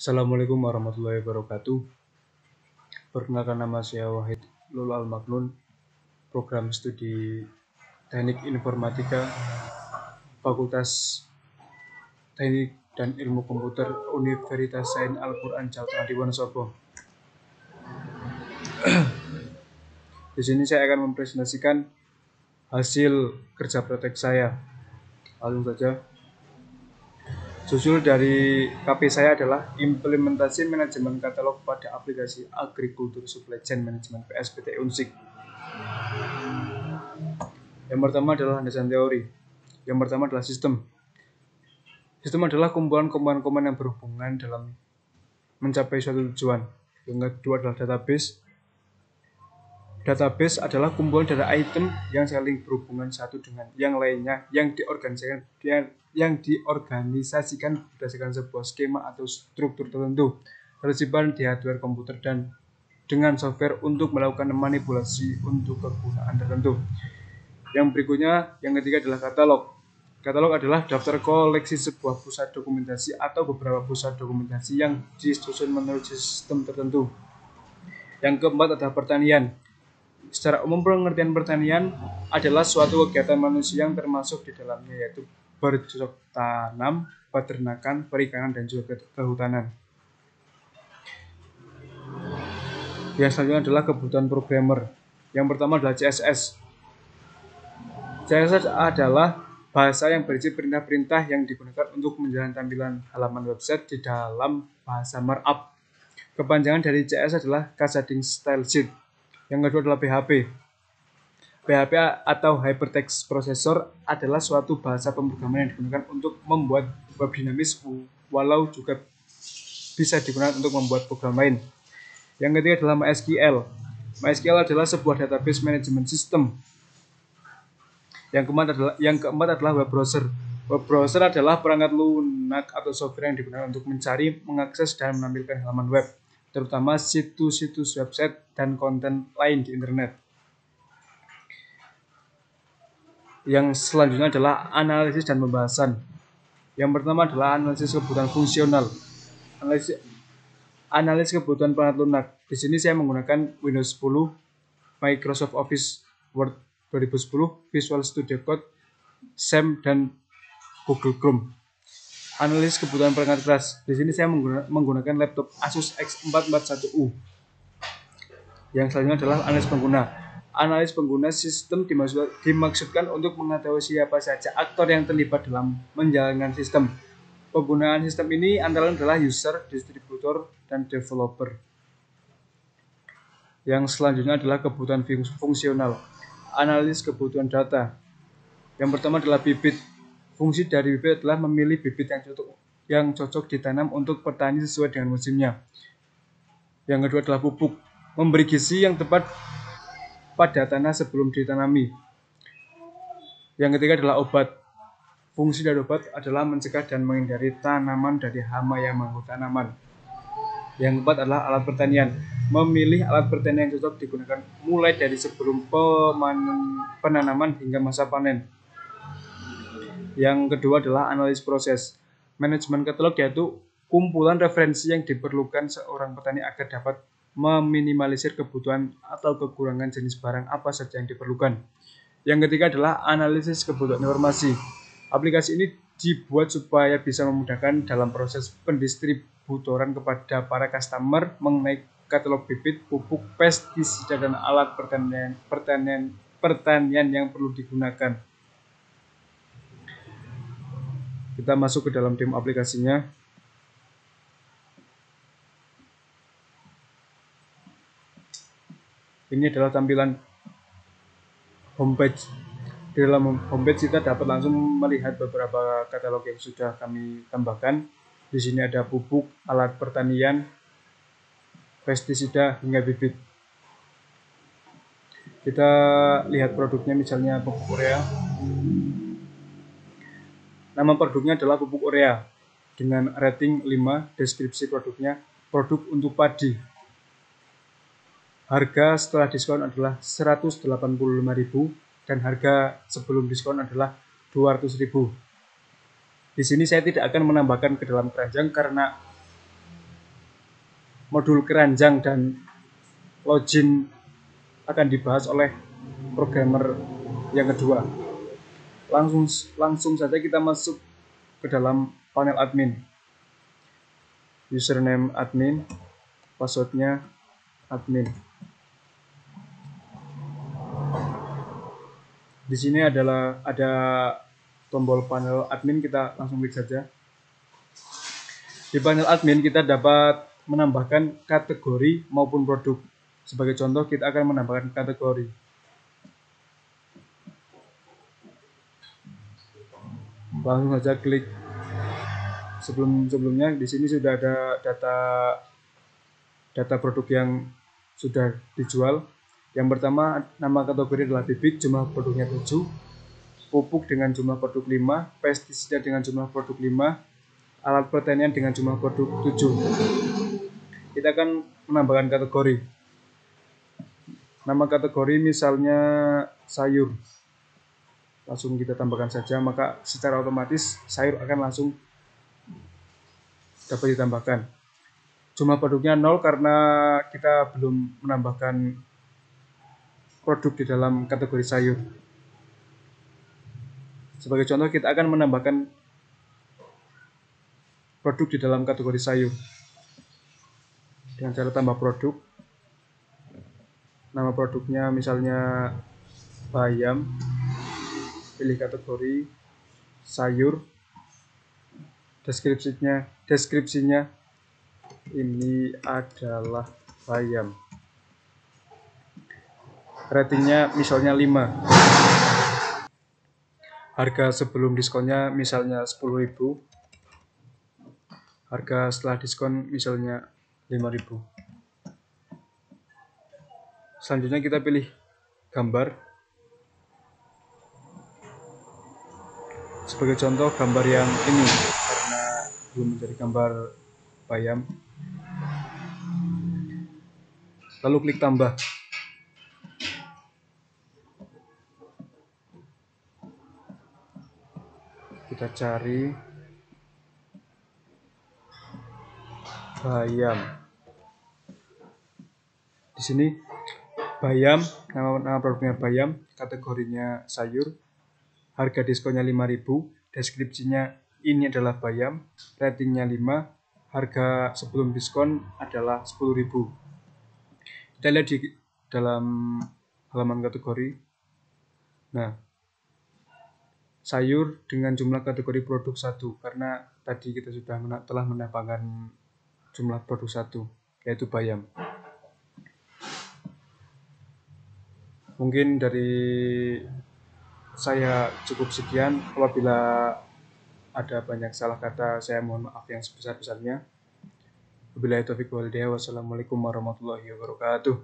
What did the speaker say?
Assalamualaikum warahmatullahi wabarakatuh. Perkenalkan, nama saya Wahid Lul Al-Maknun, program studi Teknik Informatika, Fakultas Teknik dan Ilmu Komputer Universitas Sains Al-Quran Jawa Tengah di Wonosobo. Di sini saya akan mempresentasikan hasil kerja praktek saya. Langsung saja. Judul dari KP saya adalah Implementasi Manajemen Katalog pada Aplikasi Agrikultur Supply Chain Management PSPT Unsik. Yang pertama adalah landasan teori. Yang pertama adalah sistem. Sistem adalah kumpulan komponen-komponen yang berhubungan dalam mencapai suatu tujuan. Yang kedua adalah database. Database adalah kumpulan dari item yang saling berhubungan satu dengan yang lainnya yang diorganisasikan berdasarkan sebuah skema atau struktur tertentu, tersimpan di hardware komputer dan dengan software untuk melakukan manipulasi untuk kegunaan tertentu. Yang berikutnya, yang ketiga adalah katalog. Katalog adalah daftar koleksi sebuah pusat dokumentasi atau beberapa pusat dokumentasi yang disusun menurut sistem tertentu. Yang keempat adalah pertanian. Secara umum, pengertian pertanian adalah suatu kegiatan manusia yang termasuk di dalamnya, yaitu bercocok tanam, peternakan, perikanan, dan juga kehutanan. Yang selanjutnya adalah kebutuhan programmer. Yang pertama adalah CSS. CSS adalah bahasa yang berisi perintah-perintah yang digunakan untuk menjalankan tampilan halaman website di dalam bahasa markup. Kepanjangan dari CSS adalah Cascading Style Sheet. Yang kedua adalah PHP. PHP atau Hypertext Processor adalah suatu bahasa pemrograman yang digunakan untuk membuat web dinamis, walau juga bisa digunakan untuk membuat program lain. Yang ketiga adalah MySQL. MySQL adalah sebuah database management system. Yang keempat adalah web browser. Web browser adalah perangkat lunak atau software yang digunakan untuk mencari, mengakses, dan menampilkan halaman web, terutama situs-situs website dan konten lain di internet. Yang selanjutnya adalah analisis dan pembahasan. Yang pertama adalah analisis kebutuhan fungsional. Analisis kebutuhan perangkat lunak. Di sini saya menggunakan Windows 10, Microsoft Office Word 2010, Visual Studio Code, SAM, dan Google Chrome. Analisis kebutuhan perangkat keras. Di sini saya menggunakan laptop Asus X441U. Yang selanjutnya adalah analisis pengguna. Analis pengguna sistem dimaksudkan untuk mengetahui siapa saja aktor yang terlibat dalam menjalankan sistem. Penggunaan sistem ini antara lain adalah user, distributor, dan developer. Yang selanjutnya adalah kebutuhan fungsional. Analis kebutuhan data. Yang pertama adalah bibit. Fungsi dari bibit adalah memilih bibit yang cocok ditanam untuk petani sesuai dengan musimnya. Yang kedua adalah pupuk. Memberi gizi yang tepat pada tanah sebelum ditanami. Yang ketiga adalah obat. Fungsi dari obat adalah mencegah dan menghindari tanaman dari hama yang mengganggu tanaman. Yang keempat adalah alat pertanian. Memilih alat pertanian yang cocok digunakan mulai dari sebelum penanaman hingga masa panen. Yang kedua adalah analisis proses. Manajemen katalog yaitu kumpulan referensi yang diperlukan seorang petani agar dapat meminimalisir kebutuhan atau kekurangan jenis barang apa saja yang diperlukan. Yang ketiga adalah analisis kebutuhan informasi. Aplikasi ini dibuat supaya bisa memudahkan dalam proses pendistributoran kepada para customer mengenai katalog bibit, pupuk, pestisida, dan alat pertanian yang perlu digunakan. Kita masuk ke dalam demo aplikasinya. Ini adalah tampilan homepage. Di dalam homepage kita dapat langsung melihat beberapa katalog yang sudah kami tambahkan. Di sini ada pupuk, alat pertanian, pestisida, hingga bibit. Kita lihat produknya, misalnya pupuk urea. Nama produknya adalah pupuk urea dengan rating 5. Deskripsi produknya, produk untuk padi. Harga setelah diskon adalah 185.000 dan harga sebelum diskon adalah 200.000. Di sini saya tidak akan menambahkan ke dalam keranjang karena modul keranjang dan login akan dibahas oleh programmer yang kedua. Langsung saja kita masuk ke dalam panel admin. Username admin, passwordnya admin. Di sini ada tombol panel admin, kita langsung klik saja. Di panel admin kita dapat menambahkan kategori maupun produk. Sebagai contoh kita akan menambahkan kategori. Langsung saja klik. Sebelumnya di sini sudah ada data produk yang sudah dijual. Yang pertama, nama kategori adalah bibit, jumlah produknya 7, pupuk dengan jumlah produk 5, pestisida dengan jumlah produk 5, alat pertanian dengan jumlah produk 7. Kita akan menambahkan kategori. Nama kategori misalnya sayur. Langsung kita tambahkan saja, maka secara otomatis sayur akan langsung dapat ditambahkan. Jumlah produknya 0 karena kita belum menambahkan produk di dalam kategori sayur. Sebagai contoh, kita akan menambahkan produk di dalam kategori sayur dengan cara tambah produk. Nama produknya misalnya bayam, pilih kategori sayur, deskripsinya ini adalah bayam, ratingnya misalnya 5, harga sebelum diskonnya misalnya 10.000, harga setelah diskon misalnya 5.000. Selanjutnya kita pilih gambar. Sebagai contoh gambar yang ini karena belum menjadi gambar bayam. Lalu klik tambah. Kita cari bayam. Di sini bayam, nama produknya bayam, kategorinya sayur, harga diskonnya 5.000, deskripsinya ini adalah bayam, ratingnya 5, harga sebelum diskon adalah 10.000. Kita lihat di dalam halaman kategori. Nah, sayur dengan jumlah kategori produk 1, karena tadi kita sudah telah menambahkan jumlah produk 1, yaitu bayam. Mungkin dari saya cukup sekian. Apabila ada banyak salah kata, saya mohon maaf yang sebesar-besarnya. Wabillahi taufiq wal hidayah. Wassalamualaikum warahmatullahi wabarakatuh.